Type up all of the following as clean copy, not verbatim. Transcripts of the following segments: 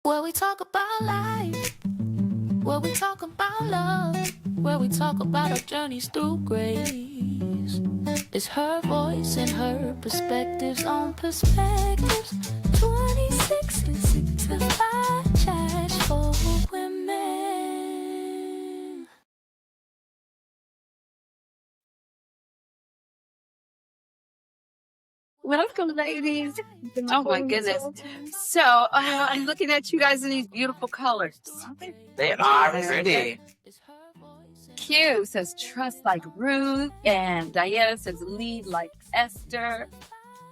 Where we talk about life, where we talk about love, where we talk about our journeys through grace. It's her voice and her perspectives on perspectives. 26 and 65 chats for women. Welcome, ladies. Oh my goodness. So I'm looking at you guys in these beautiful colors. They are pretty. Q says trust like Ruth, and Diana says lead like Esther,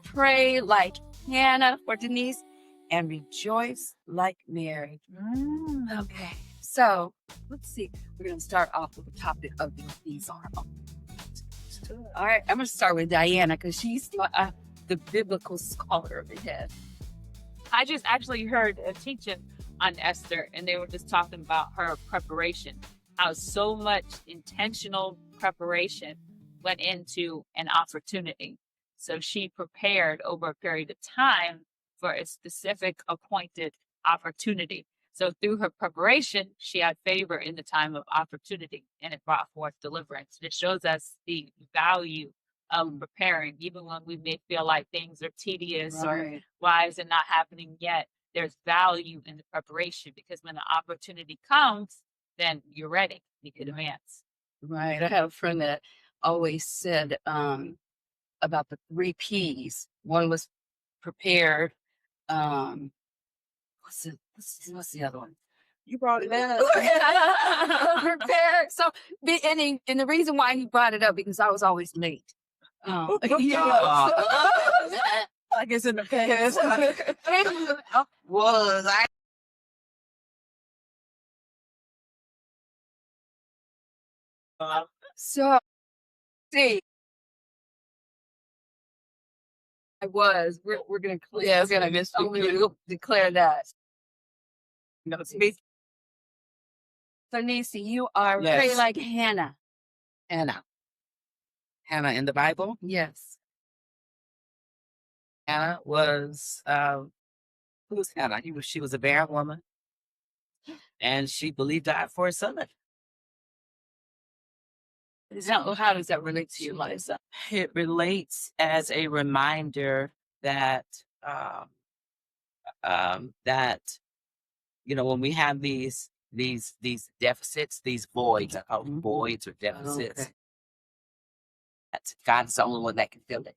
pray like Hannah for Denise, and rejoice like Mary. Okay, so let's see. We're going to start off with the topic of these are. All right, I'm going to start with Diana because she's the biblical scholar of the head. I just actually heard a teaching on Esther, and they were just talking about her preparation, how so much intentional preparation went into an opportunity. So she prepared over a period of time for a specific appointed opportunity. So through her preparation, she had favor in the time of opportunity, and it brought forth deliverance. It shows us the value of preparing, even when we may feel like things are tedious or why is it not happening yet. There's value in the preparation, because when the opportunity comes, then you're ready. You can advance. Right. I have a friend that always said about the 3 P's. One was prepared. What's the other one? You brought it up. Prepared. So, and the reason why he brought it up because I was always late. I guess in the past was I. So, see, I was. We're gonna clear. Yeah, it's gonna miss you. Declare that. No, it's me. So, Nisi, you are Yes. very like Hannah. Hannah. Hannah in the Bible. Yes. Hannah was who's Hannah? She was a barren woman, and she believed God for a son. How does that relate to you, Liza? It relates as a reminder that that when we have these deficits, these voids, I call them voids or deficits. Okay. That God's the only one that can fill it.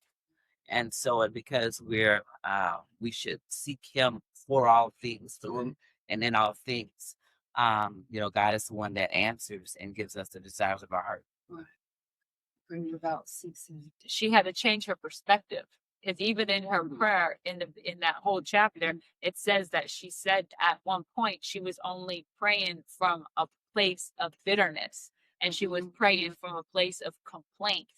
And so, because we should seek Him for all things, through Him and in all things. God is the one that answers and gives us the desires of our heart. Bring you about 16. She had to change her perspective, because even in her prayer in that whole chapter, it says that she said at one point she was only praying from a place of bitterness, and she was praying from a place of complaint.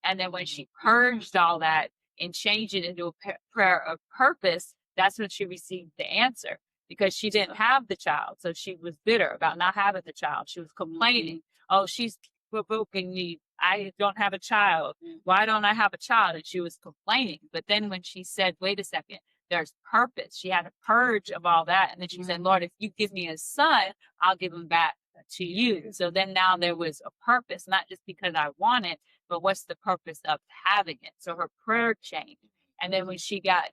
And then when she purged all that and changed it into a prayer of purpose, that's when she received the answer, because she didn't have the child. So she was bitter about not having the child. She was complaining, oh, she's provoking me. I don't have a child. Why don't I have a child? And she was complaining. But then when she said, wait a second, there's purpose, she had a purge of all that. And then she said, Lord, if you give me a son, I'll give him back to you. So then now there was a purpose, not just because I want it, but what's the purpose of having it? So her prayer changed. And then when she had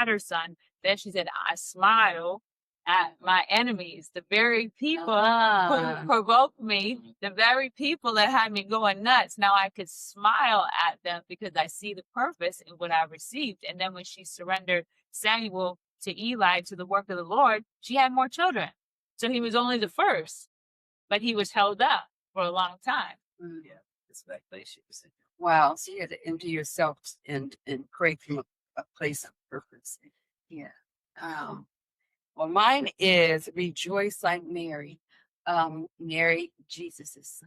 her son, then she said, I smile at my enemies, the very people who provoked me, the very people that had me going nuts. Now I could smile at them because I see the purpose in what I received. And then when she surrendered Samuel to Eli to the work of the Lord, she had more children. So he was only the first, but he was held up for a long time. Yeah, it's like Wow. So you had to empty yourself and pray from a place of purpose. Yeah. Well, mine is rejoice like Mary. Mary, Jesus'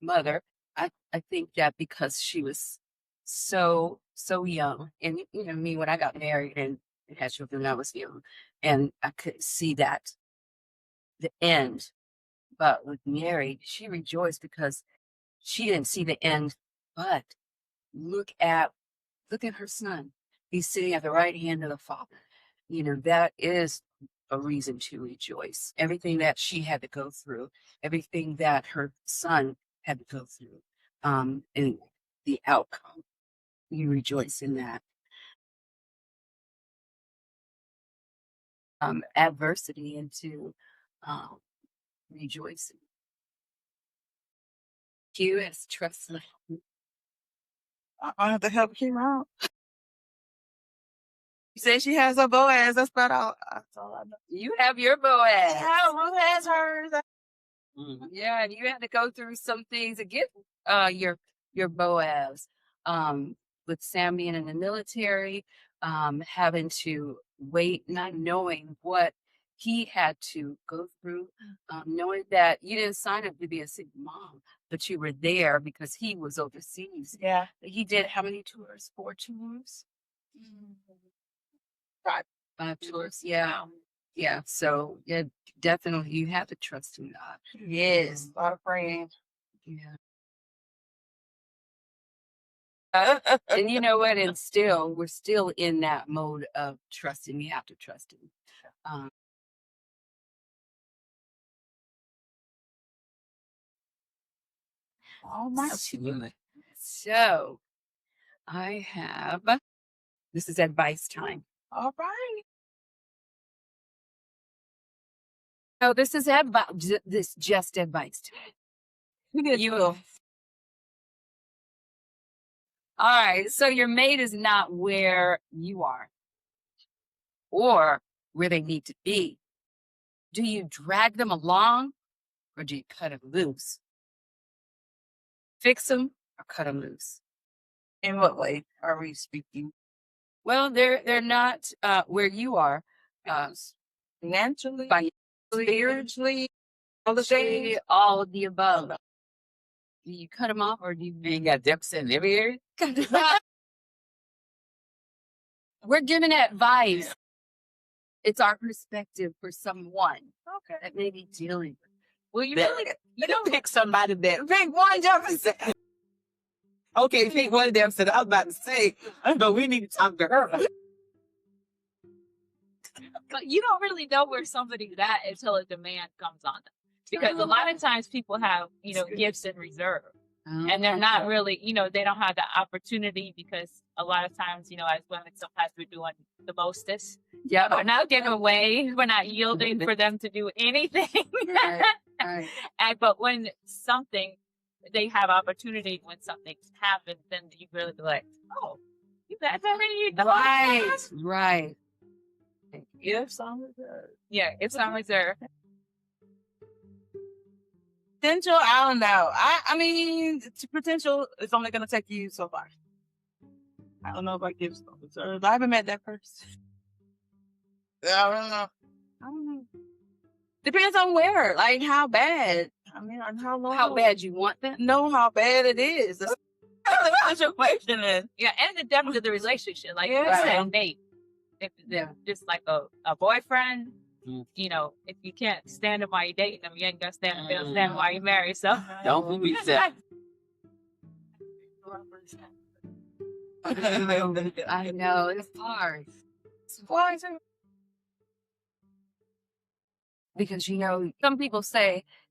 mother. I think that because she was so young, and me when I got married and had children, I was young, and I couldn't see that the end. But with Mary, she rejoiced because she didn't see the end. But look at her son. He's sitting at the right hand of the Father. That is a reason to rejoice. Everything that she had to go through, everything that her son had to go through, and the outcome, you rejoice in that. Adversity into rejoicing. Q is trust. I have to help Kim out. You say she has a Boaz. That's about all. That's all I know. You have your Boaz. Yeah, Boaz hers. Yeah, and you had to go through some things to get your Boaz. With Sam being in the military, having to wait, not knowing what he had to go through, knowing that you didn't sign up to be a single mom, but you were there because he was overseas. Yeah. He did how many tours? 4 tours? 5 tours. Yeah. Yeah. So yeah, definitely you have to trust in God. Yes. A lot of praying. Yeah. And you know what? And still, we're still in that mode of trusting. We have to trust him. Oh my. Absolutely. So I have, this is advice time. All right. So this is just advice time. You will. All right. So your mate is not where you are or where they need to be. Do you drag them along or do you cut them loose? Fix them or cut them loose? In what way are we speaking? Well, they're not where you are. Financially, Financially, spiritually, all the things. all of the above. Do you cut them off or do you? You got depths in every area. We're giving advice. It's our perspective for someone Okay. that may be dealing with. Well, you That- really, You don't pick somebody that pick one Jefferson. Okay, pick one of them. Said I was about to say, but we need to talk to her. but you don't really know where somebody's at until a demand comes on them. Because a lot of times people have, gifts in reserve. And they're not really, they don't have the opportunity because a lot of times, as women, sometimes we're doing the mostest. Yeah. We're not giving away. We're not yielding for them to do anything. Right. But when they have opportunity when something happens, then you really be like, oh, you guys already Right. Gifts on reserve. Yeah, it's on reserve. Potential, I don't know. I mean, potential is only going to take you so far. I don't know if I gifts on reserve. I haven't met that person. I don't know. Depends on where, like how bad. I mean, on how long. How bad you want that? Know how bad it is. That's the situation is. Yeah, and the depth of the relationship. Like you Yeah. said, mate. If they're just like a boyfriend, Mm. if you can't stand them while you're dating them, you ain't gonna stand them while you're married. So Don't fool yourself. I know it's hard because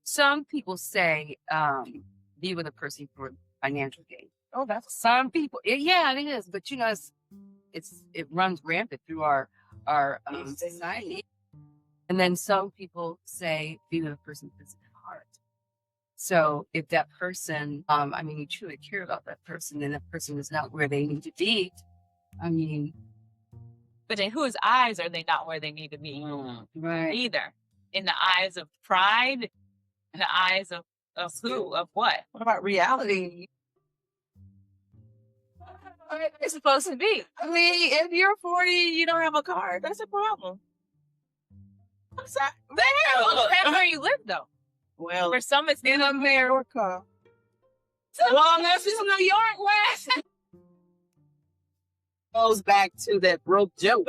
some people say be with a person for financial gain. Oh, that's Some people, yeah, it is, but it runs rampant through our society. And then some people say be with a person because of their heart. So if that person, you truly care about that person, and that person is not where they need to be, but in whose eyes are they not where they need to be? right. Either in the eyes of pride, in the eyes of who, of what? What about reality? It's supposed to be. I mean, if you're 40, you don't have a car, that's a problem. What's that? Well, depends where you live, though. Well, For some, it's in America. Long as it's New York, West. Goes back to that broke joke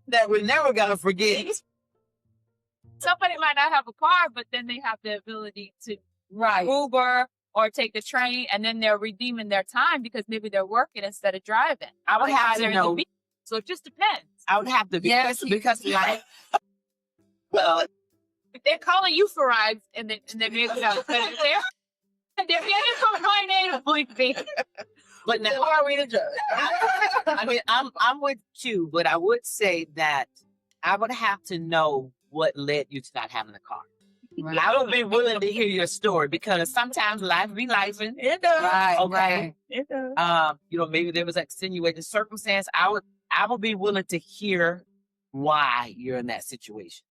that we're never gonna forget. somebody might not have a car, but then they have the ability to Right. Uber or take the train, and then they're redeeming their time because maybe they're working instead of driving. I would have They're to in the know beach. So it just depends. I would have to because like well, If they're calling you for rides and then maybe no. But if they're from my name, would be. but now Who are we to judge? I mean, I'm with you, but I would say that I would have to know what led you to not having a car. I would be willing to hear your story because sometimes life be life, and It does. Right, okay. right. It does. Maybe there was extenuating circumstance. I would be willing to hear why you're in that situation.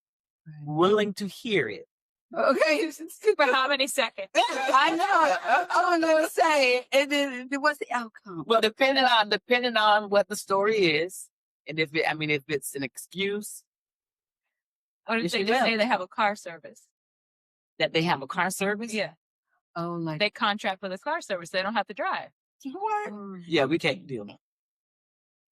Willing to hear it. Okay. For how many seconds? I know. I'm gonna say, and then what's the outcome? Well, depending on what the story is, and if it's an excuse Or if Yes, they you just will. say they have a car service. that they have a car service. Yeah. Oh, like They contract with a car service. They don't have to drive. What? Yeah, we can't deal with it.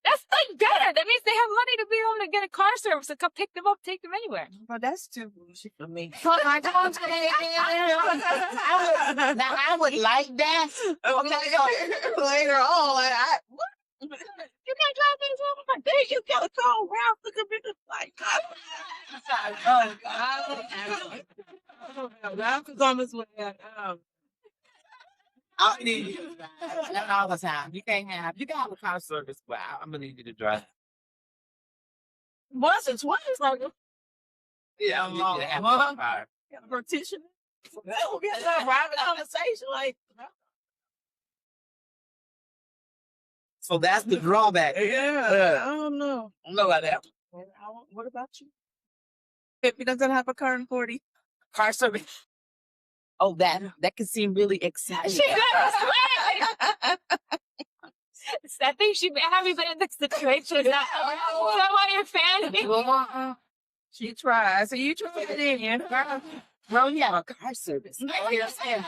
That's like better. That means they have money to be able to get a car service and come pick them up, take them anywhere. But that's too bullshit for me. Now I would like that. Later on, you can't drive this over my day. You gotta call Ralph to come in the like. Oh God! Ralph is on his way. I need you to drive. Not all the time. You can have a car service, but I'm gonna need you to drive. Once or twice, like Yeah, you need to have a car. partition. We'll get that private conversation, like. So that's the drawback. Yeah, I don't know. I don't know about that. What about you? If he doesn't have a car in 40. Car service. Oh, that can seem really exciting. She does. I think she haven't been in this situation. Is that why you're fan? She tried. So you tried it in. Bro, he have a car service. You understand?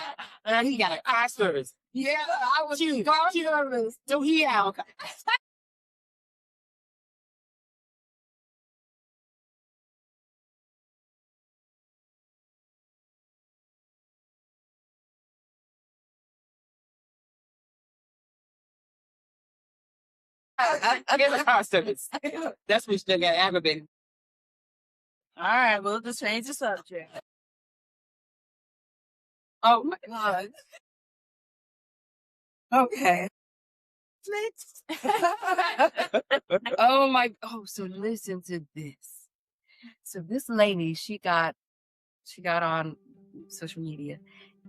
He got a car service. yeah, I was car service. Do he have a car? He has a car service. That's what still got aggravated. All right, we'll just change the subject. Oh my God. Okay. Next. So listen to this. So this lady, she got on social media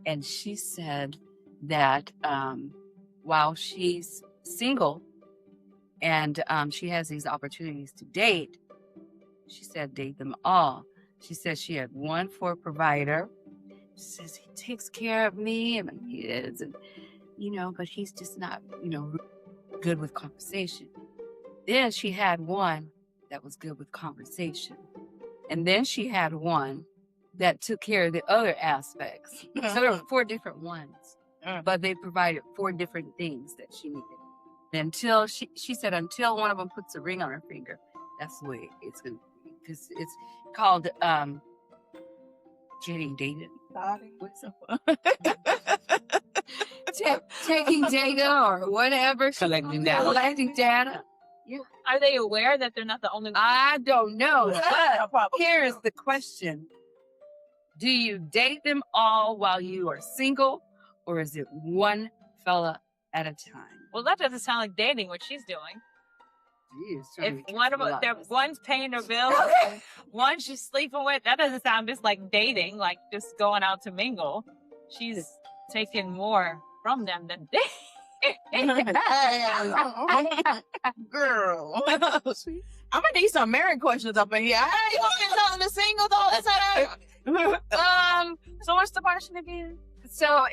and she said that while she's single and she has these opportunities to date, she said date them all. She said she had one for a provider. She says he takes care of me and he is, and but he's just not, good with conversation. Then she had one that was good with conversation. And then she had one that took care of the other aspects. So there were 4 different ones, but they provided 4 different things that she needed. Until she said, until one of them puts a ring on her finger, that's the way it's going to be. Because it's called getting dated. Taking data or whatever. Collecting data. Collecting data. Are they aware that they're not the only one? I don't know. But here is the question. Do you date them all while you are single, or is it one fella at a time? Well, that doesn't sound like dating what she's doing. If one's paying her bills, one she's sleeping with, that doesn't sound just like dating, like just going out to mingle. She's taking more from them than Girl. I'm gonna need some married questions up in here. Hey, you want to the single though? So what's the question again? So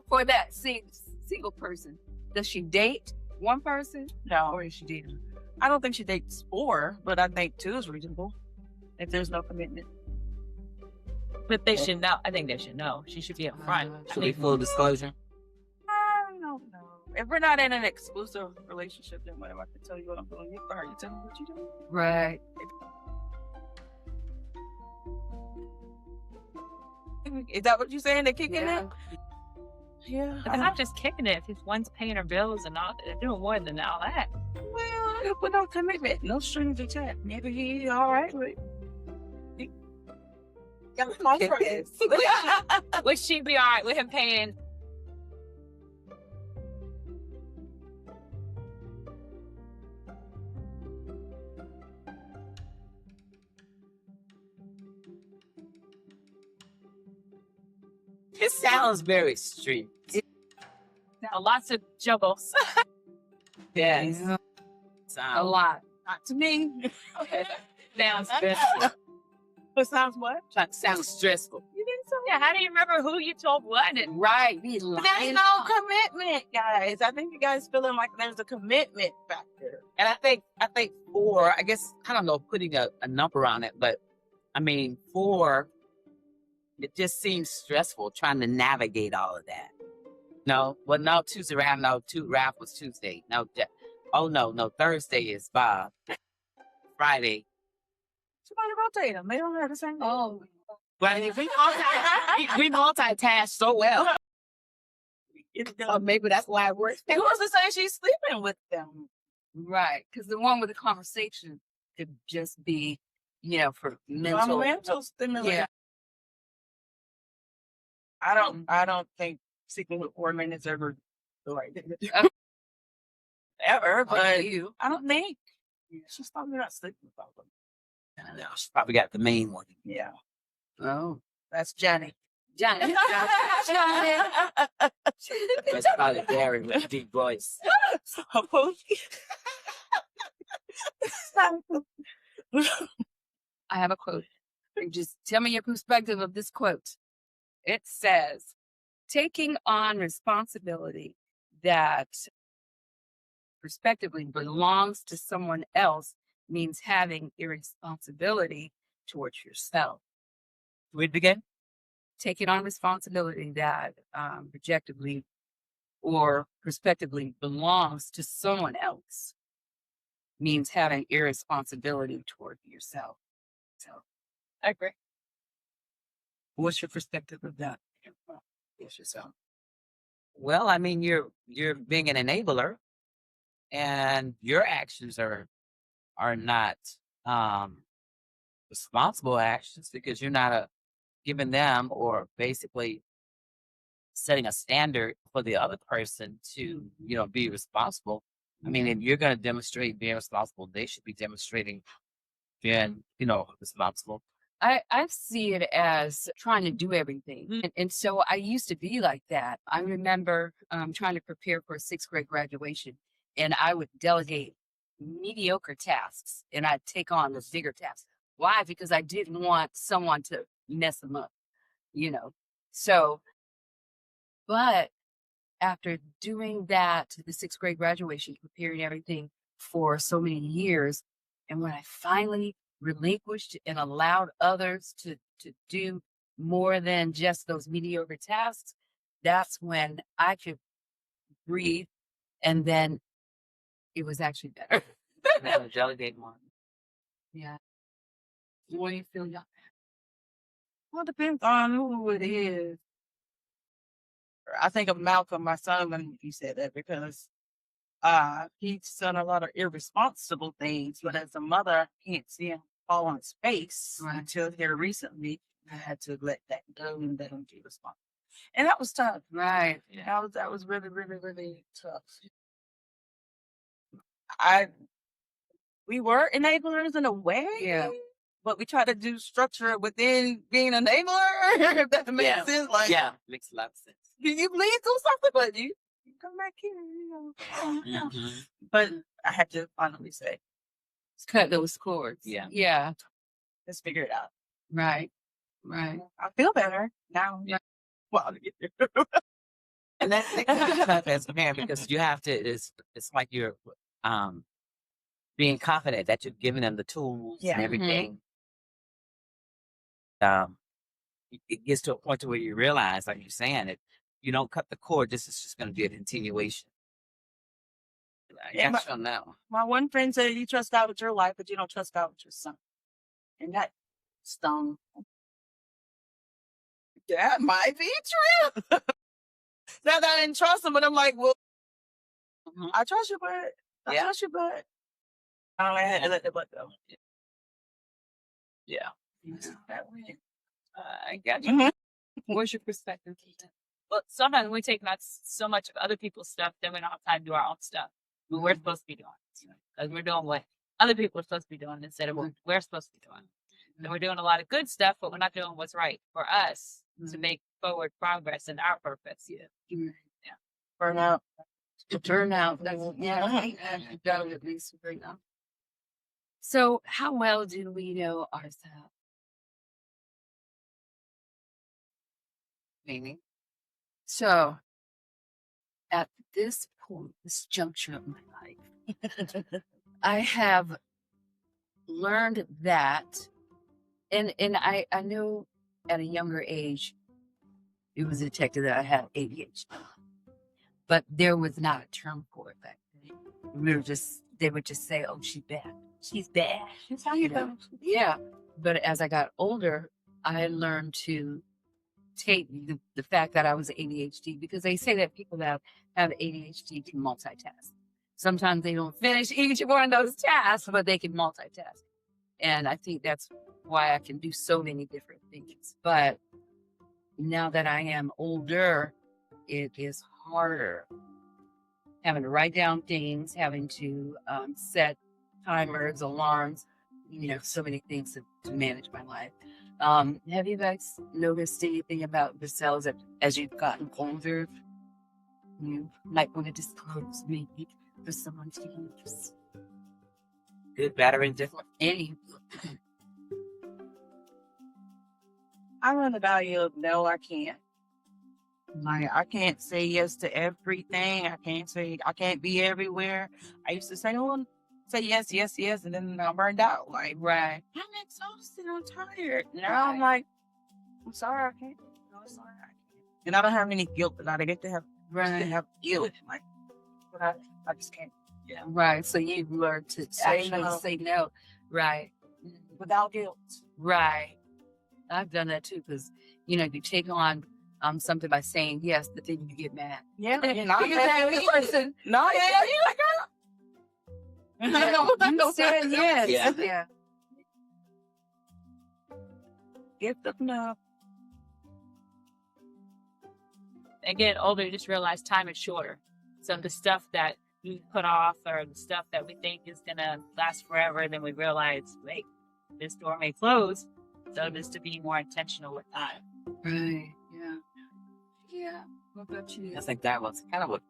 for that single person, does she date one person? No, or is she dating? I don't think she dates 4, but I think 2 is reasonable if there's no commitment. But they should know. I think they should know. She should be up front. Should be full disclosure. I don't know. If we're not in an exclusive relationship, then whatever, I can tell you what I'm doing. You tell me what you do. Right. Is that what you're saying? They're kicking Yeah. it? Yeah. But they're not just kicking it. If one's paying her bills and all, they're doing more than all that. Well, With no commitment, no strings attached. Maybe he all right with my friends. Would she be all right with him paying? It sounds very street. Lots of juggles. Yes. Yeah, a Sounds lot. Not to me. Sounds stressful. It sounds what? sounds stressful. You think so? Yeah, how do you remember who you told what? And Right. Be But there's lying. no commitment, guys. I think you guys feeling like there's a commitment factor. And I think 4, I guess, I don't know, putting a number on it, but I mean, 4, it just seems stressful trying to navigate all of that. No, well, no, Tuesday, Ralph was Tuesday. No, no, Thursday is Bob. Friday. Somebody rotate them. They don't have the same. Oh, But we multitask so well. So maybe that's why it works. And who's to say she's sleeping with them? right. Because the one with the conversation could just be, for mental. Mental stimulation. Yeah. I don't think sleeping with 4 men is ever the right thing to do. Ever, But but you. I don't think she's probably not sleeping with all of them. I know, she probably got the main one. Yeah, Oh, that's Johnny. Johnny. That's probably Gary with a deep voice. I have a quote. Just tell me your perspective of this quote. It says, taking on responsibility that respectively belongs to someone else means having irresponsibility towards yourself. Read it again. Taking on responsibility that objectively or respectively belongs to someone else means having irresponsibility toward yourself. So, I agree. what's your perspective of that? Yes, yourself. Well, I mean, you're being an enabler, and your actions are not responsible actions because you're not giving them or basically setting a standard for the other person to be responsible. I mean, if you're going to demonstrate being responsible, they should be demonstrating being responsible. I see it as trying to do everything. And so I used to be like that. I remember trying to prepare for a 6th grade graduation, and I would delegate mediocre tasks and I'd take on the bigger tasks. Why? Because I didn't want someone to mess them up, So, but after doing that, the 6th grade graduation, preparing everything for so many years, and when I finally relinquished and allowed others to do more than just those mediocre tasks, that's when I could breathe, and then it was actually better. Delegate more. Yeah. What do you feel, y'all? Well, it depends on who it is. I think of Malcolm, my son, when he said that because he's done a lot of irresponsible things, but as a mother, I can't see him fall on his face Right. until here recently. I had to let that go and let him be responsible. And that was tough. Right. That was really, really, really tough. We were enablers in a way. Yeah. But we try to do structure within being an enabler. If that makes Yeah. sense. Like, Yeah, makes a lot of sense. you please do something, but you come back here. Mhm. But I had to finally say, Let's cut those cords. Yeah. Yeah. let's figure it out. Right. Right. I feel better now. Yeah. Well, And that's as a parent because you have to. It's like you're being confident that you're giving them the tools Yeah. and Mhm. everything. It gets to a point to where you realize, like you're saying, if you don't cut the cord, this is just going to be a continuation. I Yeah, got you on that one. my one friend said, you trust God with your life, but you don't trust God with your son. And that stung. That might be true. Not that I didn't trust him, but I'm like, well, Mhm. I trust you, but I Yeah. trust you, but I had to let the butt go. Yeah. That way. I got you. Mhm. What's your perspective? Well, sometimes we take not so much of other people's stuff, then we don't have time to do our own stuff. But we're supposed to be doing because we're doing what other people are supposed to be doing instead of what we're supposed to be doing. And we're doing a lot of good stuff, but we're not doing what's right for us to make forward progress in our purpose. Burnout. Burnout. That's, yeah. You got it at least right now. So, how well do we know ourselves? Amy. So, at this point, this juncture of my life, I have learned that, and I knew at a younger age, it was detected that I had ADHD, but there was not a term for it back then. They would just say, "Oh, she's bad. She's bad." That's how you go. Yeah. But as I got older, I learned to take the fact that I was ADHD, because they say that people that have ADHD can multitask. Sometimes they don't finish each one of those tasks, but they can multitask. And I think that's why I can do so many different things. But now that I am older, it is harder. Having to write down things, having to set timers, alarms, so many things to manage my life. Have you guys noticed anything about yourselves as you've gotten older? You might want to disclose maybe for someone to use. Good, bad, or indifferent. Any. I learned the value of no, I can't. Like, I can't say yes to everything. I can't be everywhere. I used to say, say yes, yes, yes, and then I'm burned out. Like, Right. I'm exhausted. I'm tired. Now I'm like, I'm sorry, I can't. No, I'm sorry, I can't. And I don't have any guilt about it. I get to have guilt. Like, but I just can't. Yeah. Right. So you've learned to Say actually no. say no. Right. Without guilt. Right. I've done that too, because you take on something by saying yes, but then you get mad. Yeah. Because that person. No, yeah, you like You said yes. Yeah. Yeah. Gift of no. And getting older, you just realize time is shorter. So the stuff that we put off or the stuff that we think is going to last forever, then we realize, wait, this door may close. So just to be more intentional with time. Right. Yeah. Yeah. What about you? I think that was kind of a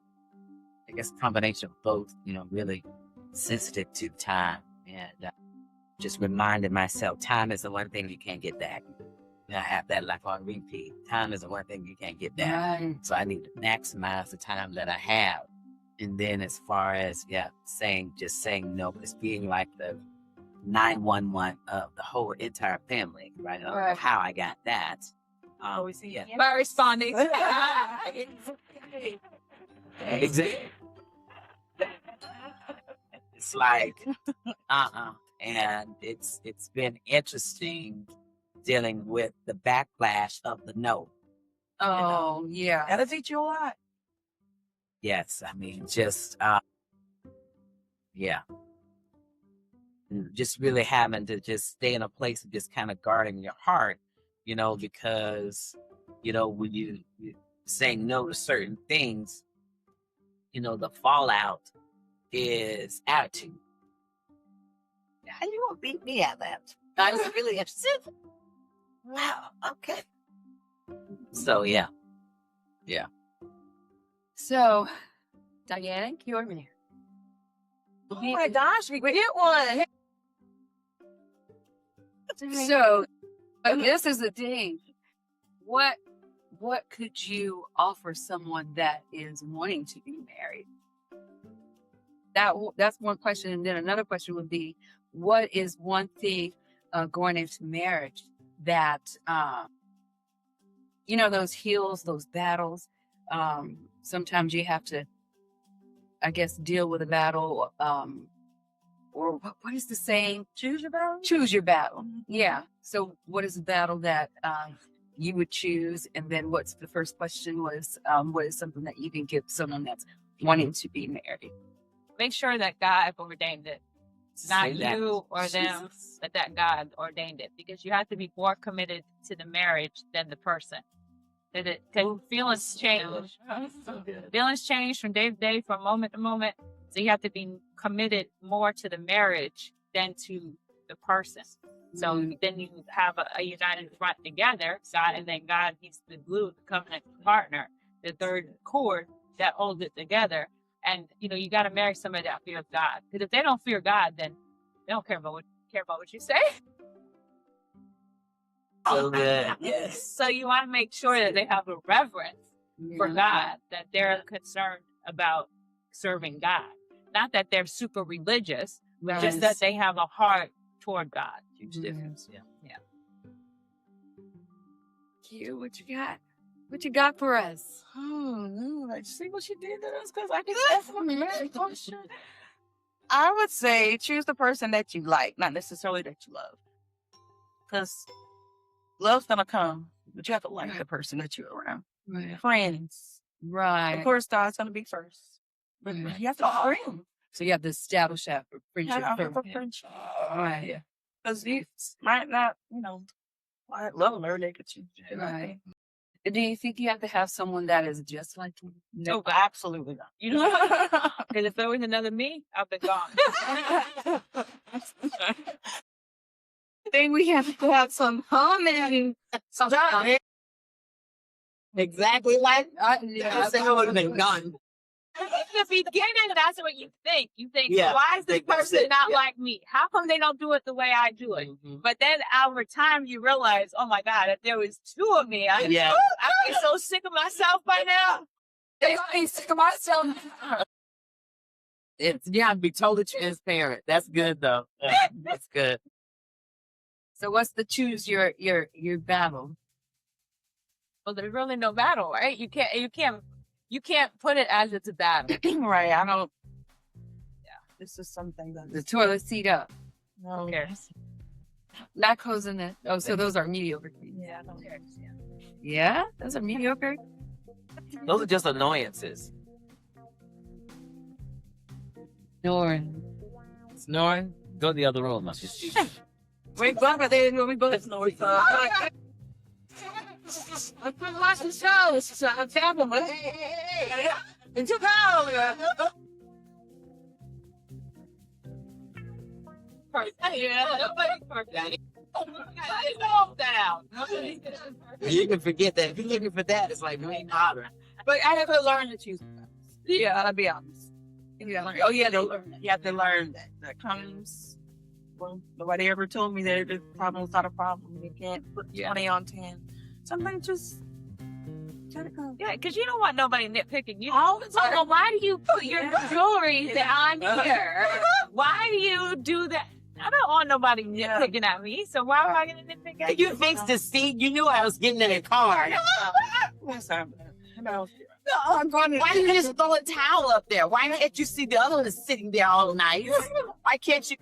combination of both, really sensitive to time. And just reminding myself, time is the one thing you can't get back. I have that like on repeat. Time is the one thing you can't get back. Right. So I need to maximize the time that I have. And then as far as, saying no, it's being like the 911 of the whole entire family, right? Right. How I got that. Always see it. By responding. Exactly. It's like, and it's been interesting dealing with the backlash of the no. Oh, yeah. That'll teach you a lot. Yes, I mean, just just really having to just stay in a place of just kind of guarding your heart, because when you say no to certain things, the fallout is attitude. How you gonna beat me at that? I was really interested. Wow. Okay. So yeah. So, Diana, you're here. Oh my gosh, we get one. So, this is the thing. What could you offer someone that is wanting to be married? That's one question, and then another question would be, what is one thing going into marriage that those hills, those battles? Sometimes you have to, I guess, deal with a battle. Or what is the saying? Choose your battle. Choose your battle. Yeah. So what is the battle that you would choose? And then what's the first question was, what is something that you can give someone that's wanting to be married? Make sure that God ordained it. not Say that. you or them, Jesus. but that God ordained it, because you have to be more committed to the marriage than the person. Because feelings change. Feelings change from day to day, from moment to moment. So you have to be committed more to the marriage than to the person. So then you have a united front together, God, and then God, He's the glue, the covenant partner, the third cord that holds it together. And you got to marry somebody that fears God. Because if they don't fear God, then they don't care about what you say. So good. Yes. So you want to make sure that they have a reverence for God, that they're concerned about serving God. Not that they're super religious, but just that they have a heart toward God. Huge difference. Yeah. Q, what you got? What you got for us? Oh no, like see what she did to us? Because I can ask a marriage question. I would say choose the person that you like, not necessarily that you love. Because love's gonna come, but you have to like the person that you're around. Right. Friends. Right. Of course, God's gonna be first. But Right. you have to friend. So you have to establish that friendship Have first. a friendship. Right. Because you might not, I love her, they could choose. Right. Do you think you have to have someone that is just like you? No, absolutely not. Because if there was another me, I've been gone. I think we have to have some common. Exactly like I would have been gone. In the beginning, that's what you think. You think, Yeah, why is this think that's person it, not yeah. like me? How come they don't do it the way I do it? Mhm. But then over time, you realize, oh my God, if there was two of me, I'd be so sick of myself by now. I ain't sick of myself. You have to be totally transparent. That's good though. That's good. So what's the choose your battle? Well, there's really no battle, right? You can't put it as it's a battle. Right, I don't. Yeah, this is something that. The toilet seat up. No. Who cares? Not closing it. Oh, so those are mediocre. Yeah, I don't care. Yeah, those are mediocre. Those are just annoyances. Snoring. Snoring? Go to the other room. Wait, Barbara, we both know each other. I'm watching the show. It's a tablet. Hey. It's too power. You can forget that. If you're looking for that, it's like we ain't bothering. But I have to learn to choose. Yeah, I'll be honest. You have to learn that. That comes. Well, nobody ever told me that the problem's not a problem. You can't put 20 on 10. Something just. Yeah, because you don't want nobody nitpicking you. All the time. Well, why do you put your jewelry on here? Why do you do that? I don't want nobody nitpicking at me, so why am I going to nitpick at you? You fixed the seat. You knew I was getting in the car. Why didn't you just throw a towel up there? Why can't you see the other one is sitting there all night? Why can't you?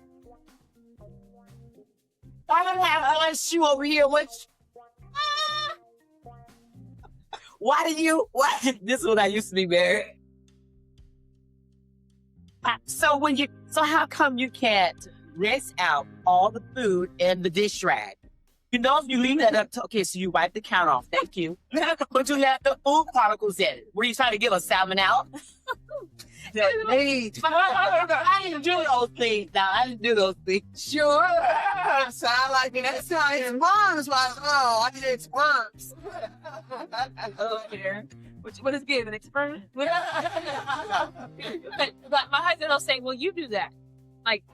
I don't have one shoe over here. Why? This is when I used to be married. So how come you can't rinse out all the food in the dish rag? You know, if you leave that up to, okay, so you wipe the counter off, thank you. But you have the food particles in it. Were you trying to give a salmon out? I didn't do those things now. I didn't do those things. Sure. Sound like it. That sounds like mom's like, oh, I did sperms. What is good? An experiment? But my husband will say, well, you do that. Like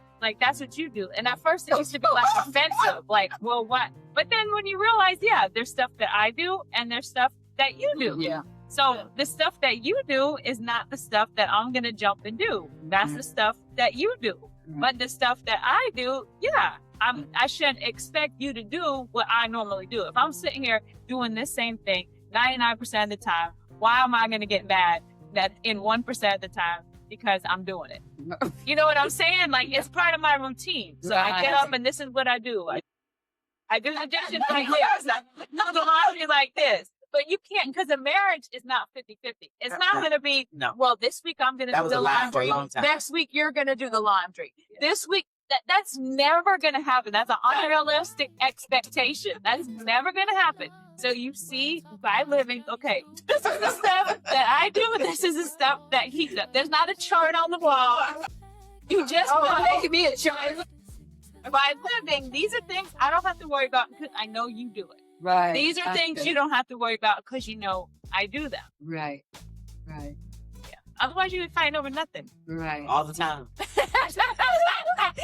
that's what you do. And at first it used to be like offensive. Like, well, what? But then when you realize, yeah, there's stuff that I do and there's stuff that you do. Yeah. So the stuff that you do is not the stuff that I'm going to jump and do. That's the stuff that you do. But the stuff that I do, I shouldn't expect you to do what I normally do. If I'm sitting here doing this same thing 99% of the time, why am I going to get mad that in 1% of the time because I'm doing it? You know what I'm saying? Like, it's part of my routine. So I get up and this is what I do. I do the dishes like this. No, the laundry like this. But you can't, because a marriage is not 50-50. It's not going to be, well, this week I'm going to do the laundry. for a long time. Next week you're going to do the laundry. This week, That's never going to happen. That's an unrealistic expectation. That's never going to happen. So you see, by living, okay, this is the stuff that I do. This is the stuff that he does. There's not a chart on the wall. You just make me a chart. By living, these are things I don't have to worry about because I know you do it. Right. These are things you don't have to worry about because you know I do them. Right. Right. Otherwise, you would fight over nothing. Right. all the time.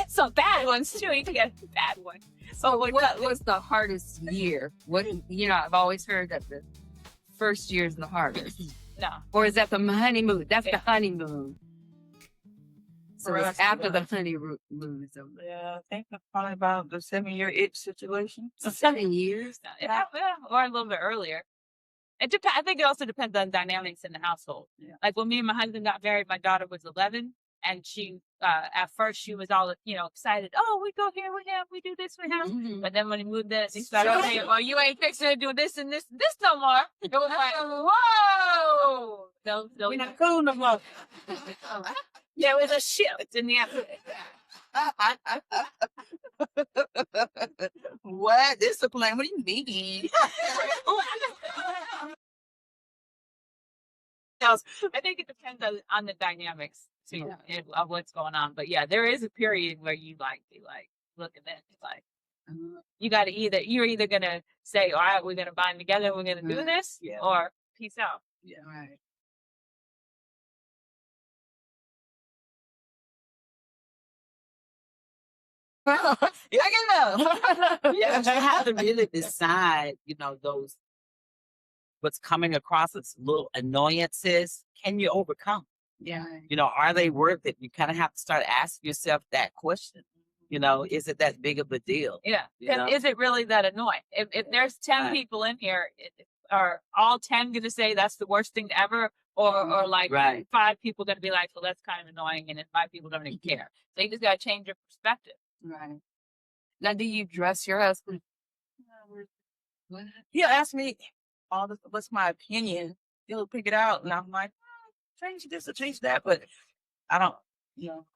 So bad ones too. You can get a bad one. So what was the hardest year? What I've always heard that the first year is the hardest. No. Or is that the honeymoon? That's the honeymoon. So it's Right. after the honeymoon is over. Yeah, I think that's probably about the 7-year itch situation. 7 years? Yeah, or a little bit earlier. It depends. I think it also depends on dynamics in the household. Yeah. Like when me and my husband got married, my daughter was 11, and she at first she was all excited. Oh, we go here, we do this, we have. Mhm. But then when he moved in, he started saying, "Well, you ain't fixing to do this and this no more." It was like, whoa, no, We're not cool no more. there was a shift in the What? Discipline? What do you mean? I think it depends on the dynamics too of what's going on. But yeah, there is a period where you be looking at it like you got to you're either gonna say, all right, we're gonna bind together, we're gonna do this, Yeah. or peace out. Yeah. Right. Yeah, I can know. Yeah, but you have to really decide, those what's coming across as little annoyances. Can you overcome? Yeah. Are they worth it? You kind of have to start asking yourself that question. Is it that big of a deal? Yeah, You know? is it really that annoying? If there's 10 Right. people in here, are all 10 gonna say that's the worst thing ever, or like Right. 5 people gonna be like, well, that's kind of annoying, and then 5 people don't even care. So you just gotta change your perspective. Right. Now, do you dress your husband? What? He'll ask me what's my opinion. He'll pick it out, and I'm like, change this or change that, but I don't. No,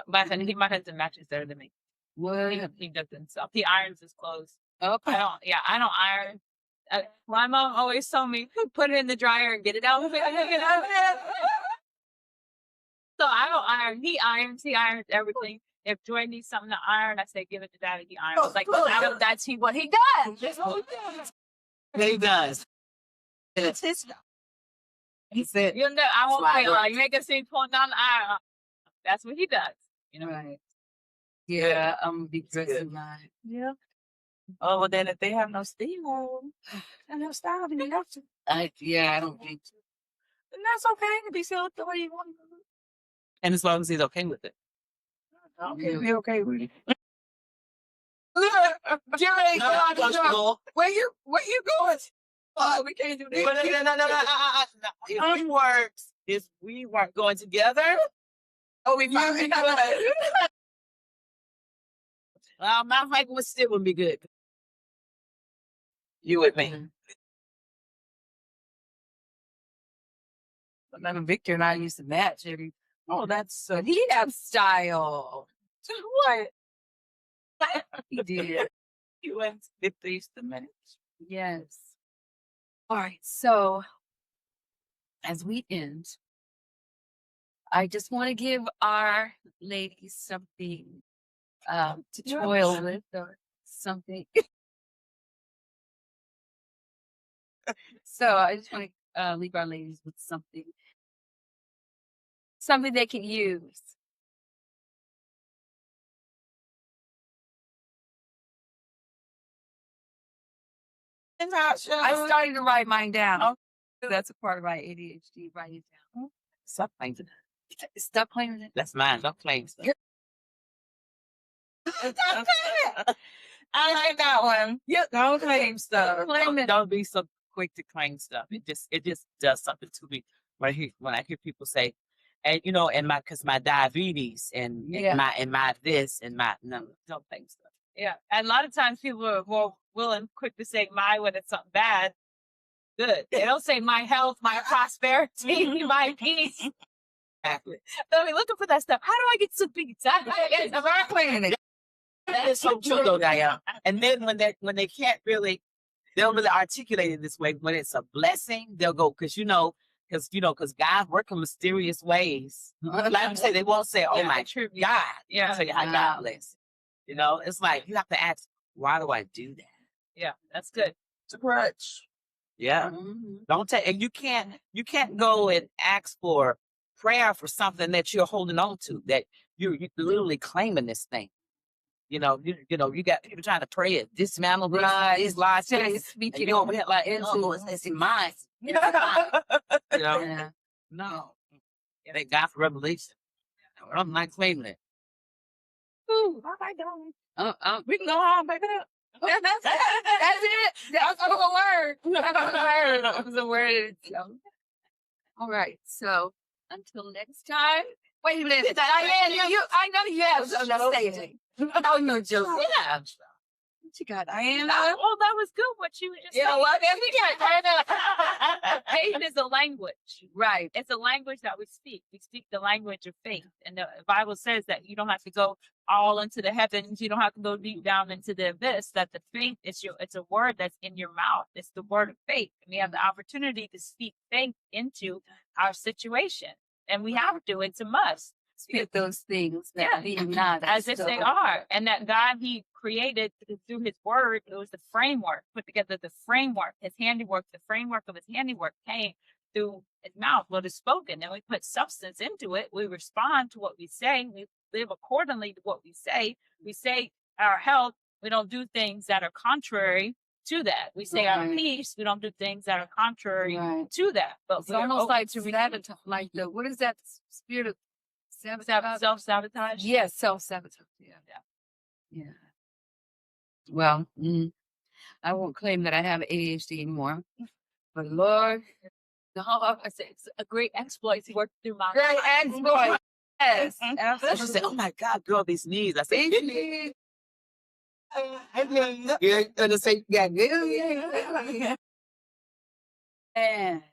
my husband matches better than me. What? He does himself. He irons his clothes. Okay. I don't iron. My mom always told me, put it in the dryer and get it out. So I don't iron. He irons everything. If Joy needs something to iron, I say, give it to Daddy. He irons. Like, that's what he does. That's what he does. He does. It's his job. He said, You know, I won't That's why I fail. work. Like, you make a scene pulling down the iron. That's what he does. Right. Yeah, I'm gonna be dressing mine. Yeah. Oh, well, then if they have no style, and no style, then you have to. I don't think so. And that's okay to be silly the way you want to. and as long as he's okay with it. Okay, be okay with it. Jerry, Where you going? Oh, we can't do But that. If we weren't going together, Oh, we fine. my Mike would still would be good. You with me? Remember Victor and I used to match every. Oh, that's so. But he had style. What? He did. You went 50 minutes. Yes. All right. So, as we end, I just want to give our ladies something to Yeah. toil with, or something. So I just want to leave our ladies with something they can use. I'm starting to write mine down. Oh. That's a part of my ADHD. Write it down. Stop playing with it. Stop playing with it. That's mine. Don't claim stuff. I like that one. Yep. Don't claim stuff. Claim it. Don't be so quick to claim stuff. It just does something to me when I hear people say, and because my diabetes and Yeah. my this and my no, don't claim stuff. Yeah. And a lot of times people are more quick to say my when it's something bad. Good. They don't say my health, my prosperity, my peace. Exactly. They'll be looking for that stuff. How do I get some big exactly? Exactly. That is so true, though, Diana. And then when they can't really, they don't really articulate it this way. When it's a blessing, they'll go because God work in mysterious ways. Like I say, they won't say, "Oh my true. God," Yeah. tell you how God bless. It's like you have to ask, "Why do I do that?" Yeah, that's good. It's a crutch. Yeah. Don't take, and you can't go and ask for prayer for something that you're holding on to, that you're literally claiming this thing. You got people trying to pray it, dismantle these lies, Speak and it you over here like, into oh, it's in mine. It's mine. Yeah. No. Thank God for revelation. I'm not claiming it. Ooh, I don't. We can go home, back it up. That's it. That's a word. That's a word. All right. So until next time. Wait a minute, Diane. I know you have something to say. Oh, no joke. Yeah. What you got, Diane? Oh, that was good. What you were just saying. What? Faith is a language. Right. It's a language that we speak. We speak the language of faith. And the Bible says that you don't have to go all into the heavens. You don't have to go deep down into the abyss. That the faith it's a word that's in your mouth. It's the word of faith. And we have the opportunity to speak faith into our situation. And we have to. It's a must. Speak those things that be not as if they are. And that God, he created through his word, it was the framework, put together the framework, his handiwork, the framework of his handiwork came through his mouth, what is spoken. And we put substance into it. We respond to what we say. We live accordingly to what we say. We say our health. We don't do things that are contrary to that. We say our peace. We don't do things that are contrary to that. But it's almost like what is that spirit of self-sabotage? Yes, self-sabotage. Yeah. Well, I won't claim that I have ADHD anymore. But Lord, I say it's a great exploit to work through my great exploit. Yes. She said, "Oh my God, girl, these knees." I said, "You're gonna say, yeah." And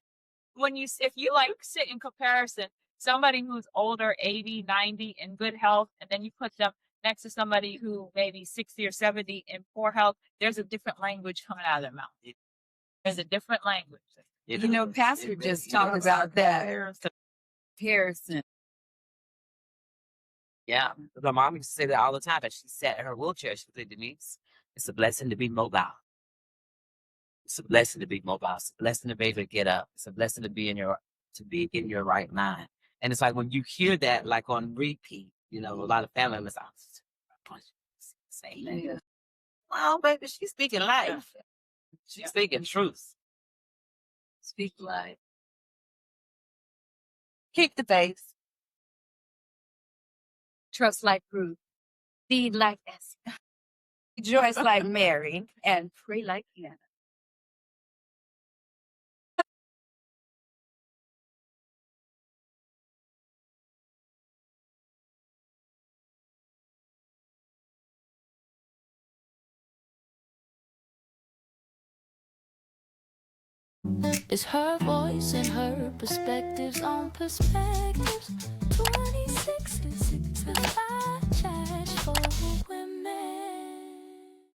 if you like sit in comparison, somebody who's older, 80, 90 in good health, and then you put them next to somebody who maybe 60 or 70 in poor health, there's a different language coming out of their mouth. There's a different language. Pastor just talked about that. Comparison. Yeah. My mom used to say that all the time. As she sat in her wheelchair, she said, "Denise, it's a blessing to be mobile. It's a blessing to be mobile. It's a blessing to be able to get up. It's a blessing to be in your right mind." And it's like when you hear that, like on repeat, a lot of family members say, "Well, baby, she's speaking life. She's speaking truth. Speak life. Keep the faith. Trust like Ruth. Feed like Esther. Rejoice like Mary. And pray like Hannah. It's her voice and her perspectives on perspectives. 26 and 6 and 5.